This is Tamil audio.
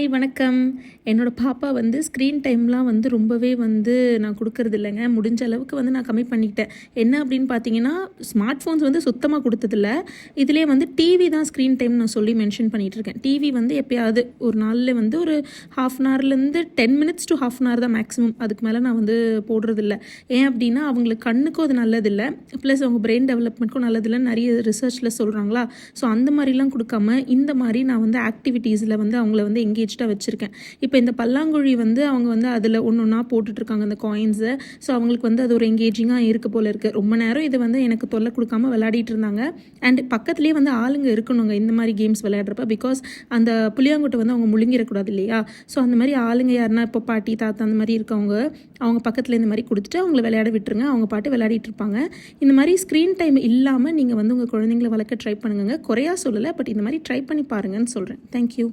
ஹாய் வணக்கம். என்னோட பாப்பா வந்து ஸ்க்ரீன் டைம்லாம் வந்து ரொம்பவே வந்து நான் கொடுக்கறது இல்லைங்க. முடிஞ்ச அளவுக்கு வந்து நான் கம்மி பண்ணிக்கிட்டேன். என்ன அப்படின்னு பார்த்தீங்கன்னா, ஸ்மார்ட் ஃபோன்ஸ் வந்து சுத்தமாக கொடுத்ததில்ல. இதுலேயே வந்து டிவி தான் ஸ்க்ரீன் டைம் நான் சொல்லி மென்ஷன் பண்ணிகிட்ருக்கேன். டிவி வந்து எப்போயாவது ஒரு நாளில் வந்து ஒரு ½ அன் ஹவர்லேருந்து 10 மினிட்ஸ் டு ½ அன் ஹவர் தான் மேக்ஸிமம். அதுக்கு மேலே நான் வந்து போடுறதில்ல. ஏன் அப்படின்னா அவங்களுக்கு கண்ணுக்கும் அது நல்லதில்லை, ப்ளஸ் அவங்க பிரெயின் டெவலப்மெண்ட்க்கும் நல்லதில்லைன்னு நிறைய ரிசர்ச்சில் சொல்கிறாங்களா. ஸோ அந்த மாதிரிலாம் கொடுக்காம இந்த மாதிரி நான் வந்து ஆக்டிவிட்டீஸில் வந்து அவங்கள வந்து எங்கேஜ்டாக வச்சுருக்கேன். இப்போ இந்த பல்லாங்குழி வந்து அவங்க வந்து அதில் ஒன்று ஒன்றா போட்டுட்ருக்காங்க அந்த காயின்ஸை. ஸோ அவங்களுக்கு வந்து அது ஒரு எங்கேஜிங்காக இருக்க போல இருக்குது. ரொம்ப நேரம் இது வந்து எனக்கு தொல்லை கொடுக்காம விளையாடிட்டு இருந்தாங்க. அண்ட் பக்கத்துலேயே வந்து ஆளுங்க இருக்கணுங்க இந்த மாதிரி கேம்ஸ் விளையாடுறப்ப. பிகாஸ் அந்த புளியாங்குட்டை வந்து அவங்க முழுங்கிடக்கூடாது இல்லையா. ஸோ அந்த மாதிரி ஆளுங்க யாருன்னா இப்போ பாட்டி தாத்தா அந்த மாதிரி இருக்கவங்க, அவங்க பக்கத்தில் இந்த மாதிரி கொடுத்துட்டு அவங்கள விளையாட விட்டுருங்க. அவங்க பாட்டு விளையாடிட்டு இருப்பாங்க. இந்த மாதிரி ஸ்க்ரீன் டைம் இல்லாமல் நீங்கள் வந்து உங்கள் குழந்தைங்களை வளர்க்க ட்ரை பண்ணுங்க. குறையா சொல்லலை, பட் இந்த மாதிரி ட்ரை பண்ணி பாருங்கன்னு சொல்கிறேன். தேங்க்யூ.